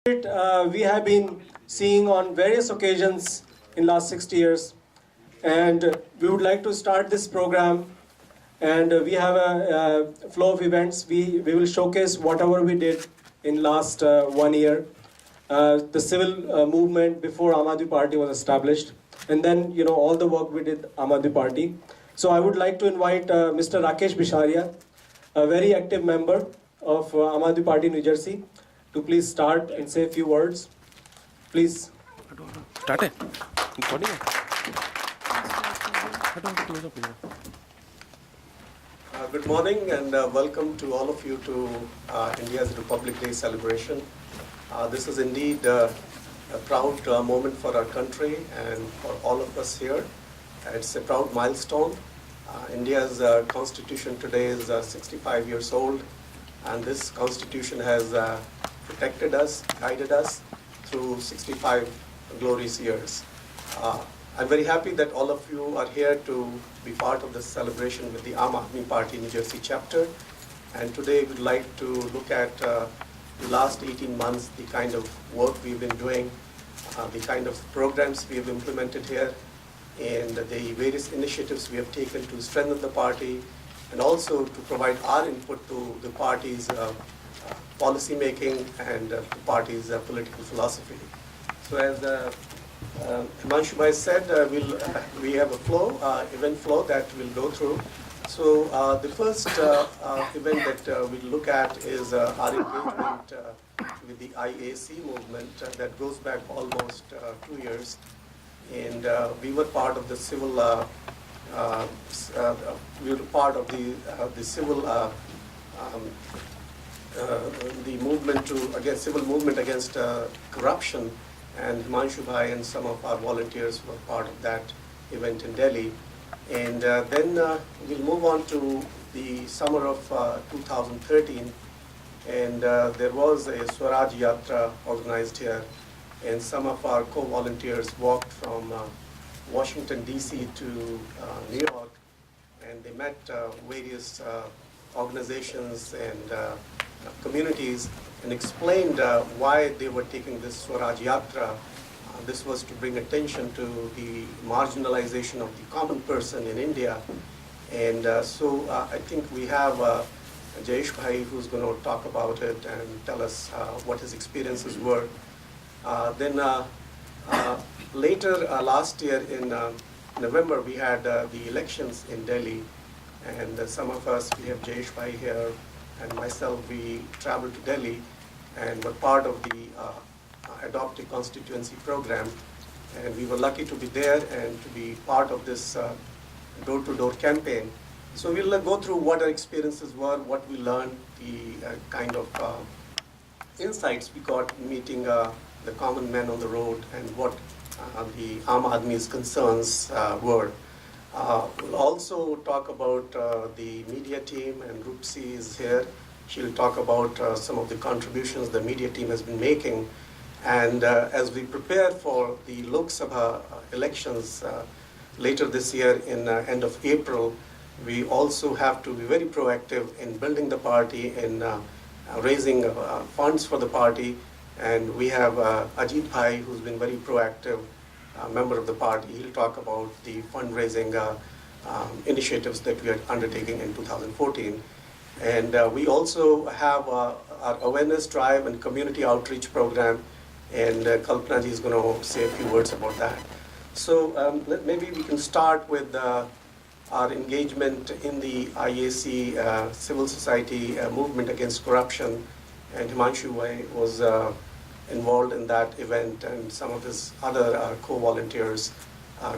We have been seeing on various occasions in last 60 years, and we would like to start this program, and we have a flow of events. We will showcase whatever we did in last 1 year, the civil movement before Aadmi Party was established, and then all the work we did Aadmi Party. So I would like to invite Mr. Rakesh Bisharia, a very active member of Aadmi Party New Jersey, to please start and say a few words. Please. Start it. Good morning and welcome to all of you to India's Republic Day celebration. This is indeed a proud moment for our country and for all of us here. It's a proud milestone. India's constitution today is 65 years old, and this constitution has protected us, guided us through 65 glorious years. I'm very happy that all of you are here to be part of this celebration with the Aadmi Party New Jersey chapter. And today we'd like to look at the last 18 months, the kind of work we've been doing, the kind of programs we have implemented here, and the various initiatives we have taken to strengthen the party, and also to provide our input to the party's policy making and the party's political philosophy. So as Himanshu Bhai said, we have a flow, event flow that we'll go through. So the first event that we'll look at is our engagement with the IAC movement that goes back almost 2 years. And we were part of the civil, the movement civil movement against corruption, and Himanshu Bhai and some of our volunteers were part of that event in Delhi. And then we'll move on to the summer of 2013, and there was a Swaraj Yatra organized here, and some of our co-volunteers walked from Washington DC to New York, and they met various organizations and communities and explained why they were taking this Swaraj Yatra. This was to bring attention to the marginalization of the common person in India. And so I think we have Jayesh Bhai who's going to talk about it and tell us what his experiences were. Then later last year in November, we had the elections in Delhi, and some of us, we have Jayesh Bhai here, and myself, we traveled to Delhi and were part of the Adopt a Constituency program, and we were lucky to be there and to be part of this door-to-door campaign. So we'll go through what our experiences were, what we learned, the kind of insights we got meeting the common man on the road, and what the Aam Aadmi's concerns were. We'll also talk about the media team, and Rupsi is here. She'll talk about some of the contributions the media team has been making. And as we prepare for the Lok Sabha elections later this year in end of April, we also have to be very proactive in building the party, in raising funds for the party. And we have Ajit Bhai, who's been very proactive, member of the party. He'll talk about the fundraising initiatives that we are undertaking in 2014. And we also have our awareness drive and community outreach program, and Kalpana ji is going to say a few words about that. So maybe we can start with our engagement in the IAC civil society movement against corruption, and Himanshu Bhai was involved in that event, and some of his other co-volunteers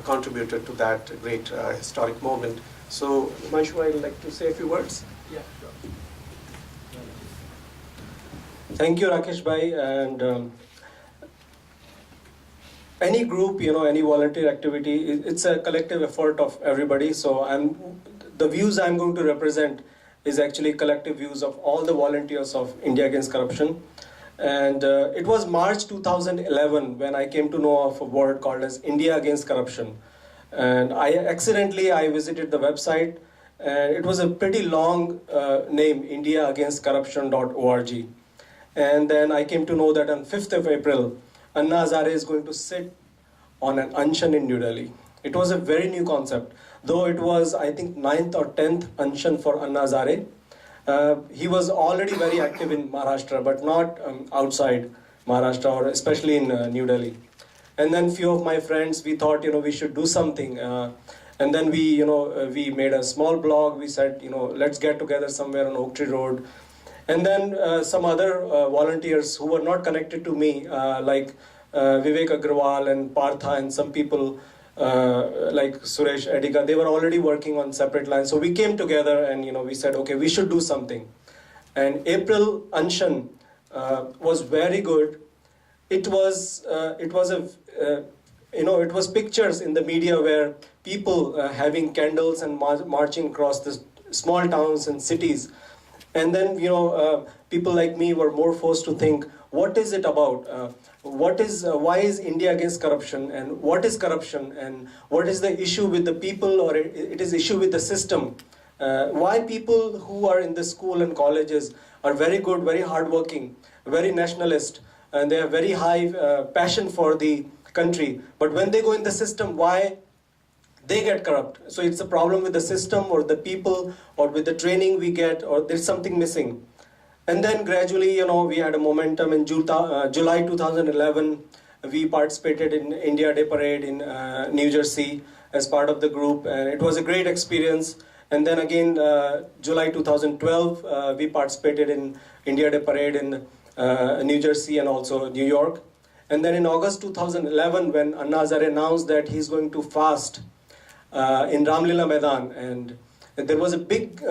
contributed to that great historic moment. So Himanshu, I'd like to say a few words. Yeah, sure. Thank you, Rakesh Bhai. And any group, any volunteer activity, it's a collective effort of everybody. So the views I'm going to represent is actually collective views of all the volunteers of India Against Corruption. And it was March 2011 when I came to know of a word called as India Against Corruption. And I visited the website, and it was a pretty long name, indiaagainstcorruption.org. And then I came to know that on 5th of April, Anna Hazare is going to sit on an Anshan in New Delhi. It was a very new concept, though it was, I think, 9th or 10th Anshan for Anna Hazare. He was already very active in Maharashtra, but not outside Maharashtra, or especially in New Delhi. And then few of my friends, we thought, we should do something. And then we made a small blog. We said, let's get together somewhere on Oak Tree Road. And then some other volunteers who were not connected to me, like Vivek Agrawal and Partha and some people like Suresh Edika, they were already working on separate lines. So we came together and we said, okay, we should do something. And April Anshan was very good. It was pictures in the media where people having candles and marching across the small towns and cities. And then, people like me were more forced to think, what is it about? Why is India against corruption? And what is corruption? And what is the issue with the people, or it is issue with the system? Why people who are in the school and colleges are very good, very hardworking, very nationalist, and they have very high passion for the country. But when they go in the system, why they get corrupt? So it's a problem with the system or the people or with the training we get, or there's something missing. And then gradually, we had a momentum. In July 2011, we participated in India Day Parade in New Jersey as part of the group, and it was a great experience. And then again, July 2012, we participated in India Day Parade in New Jersey and also New York. And then in August 2011, when Anna Hazare announced that he's going to fast in Ramlila Maidan, and there was a big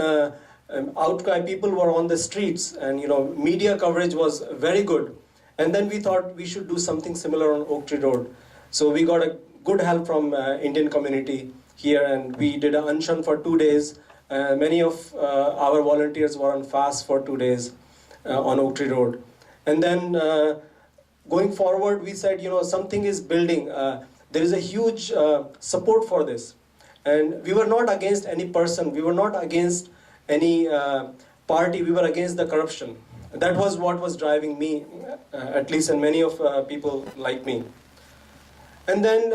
outcry. People were on the streets, and media coverage was very good. And then we thought we should do something similar on Oak Tree Road. So we got a good help from Indian community here, and we did an Anshan for 2 days. Many of our volunteers were on fast for 2 days on Oak Tree Road. And then going forward, we said, something is building. There is a huge support for this. And we were not against any person. We were not against any party. We were against the corruption. That was what was driving me, at least, and many of people like me. And then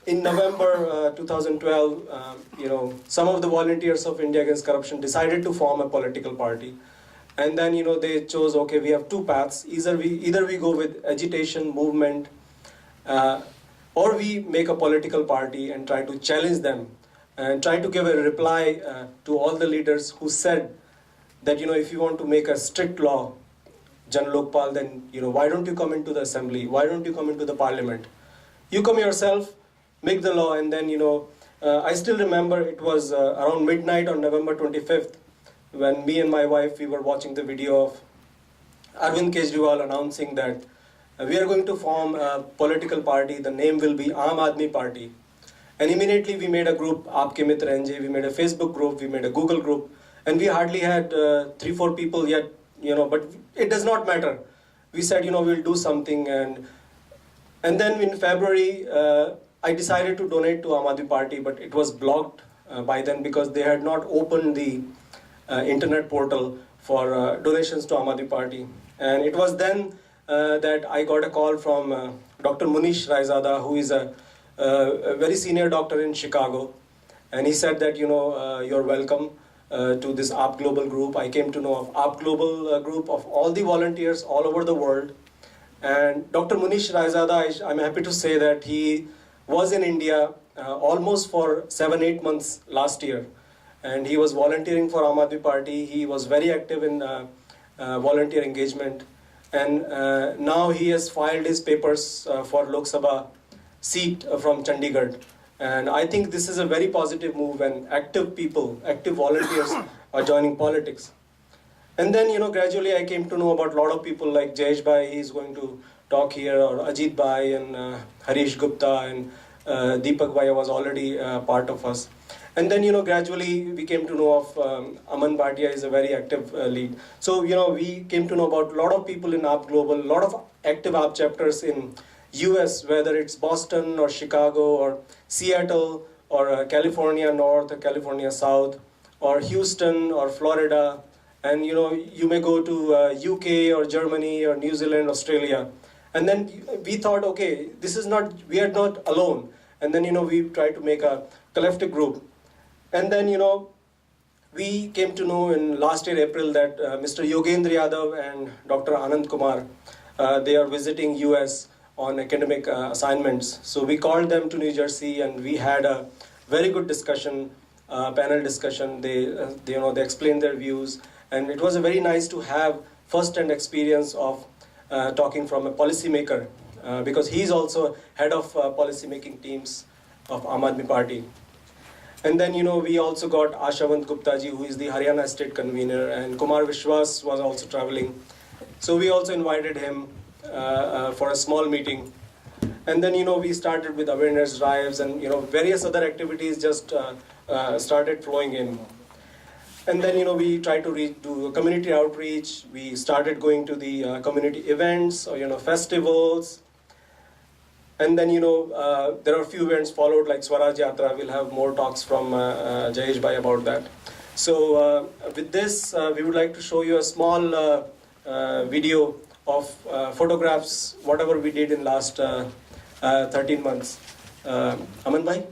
in November 2012, some of the volunteers of India Against Corruption decided to form a political party. And then, they chose, okay, we have two paths. Either we go with agitation, movement, or we make a political party and try to challenge them and try to give a reply to all the leaders who said that, if you want to make a strict law, Jan Lokpal, then, why don't you come into the assembly? Why don't you come into the parliament? You come yourself, make the law. And then, I still remember it was around midnight on November 25th, when me and my wife, we were watching the video of Arvind Kejriwal announcing that we are going to form a political party. The name will be Aam Aadmi Party. And immediately we made a group, AAP NJ. We made a Facebook group, we made a Google group. And we hardly had 3-4 people yet, but it does not matter. We said, we'll do something. And then in February, I decided to donate to Aam Aadmi Party, but it was blocked by then because they had not opened the internet portal for donations to Aam Aadmi Party. And it was then that I got a call from Dr. Munish Raizada, who is a very senior doctor in Chicago. And he said that, you're welcome to this AAP Global group. I came to know of AAP Global group of all the volunteers all over the world. And Dr. Munish Raizada, I'm happy to say that he was in India almost for 7-8 months last year. And he was volunteering for Aam Aadmi Party. He was very active in volunteer engagement. And now he has filed his papers for Lok Sabha seat from Chandigarh. And I think this is a very positive move, and active people, active volunteers are joining politics. And then, gradually I came to know about a lot of people like Jayesh Bhai, he's going to talk here, or Ajit Bhai and Harish Gupta, and Deepak Bhai was already part of us. And then, gradually we came to know of Aman Bhatia is a very active lead. So, we came to know about a lot of people in AAP Global, a lot of active AAP chapters in US, whether it's Boston or Chicago or Seattle or California North or California South or Houston or Florida. and you may go to UK or Germany or New Zealand, Australia, and then we thought, okay, we are not alone, and then we try to make a collective group, and then we came to know in last year April that Mr. Yogendra Yadav and Dr. Anand Kumar, they are visiting US on academic assignments. So we called them to New Jersey, and we had a very good discussion, panel discussion. They explained their views, and it was very nice to have first-hand experience of talking from a policymaker, because he's also head of policy-making teams of Aam Aadmi Party. And then we also got Ashawant Gupta ji, who is the Haryana state convener, and Kumar Vishwas was also traveling. So we also invited him for a small meeting. And then we started with awareness drives, and various other activities just started flowing in. And then we tried to do community outreach. We started going to the community events or festivals. And then there are a few events followed, like Swaraj Yatra. We'll have more talks from Jayesh Bhai about that. So with this, we would like to show you a small video of photographs, whatever we did in last 13 months. Aman Bhai?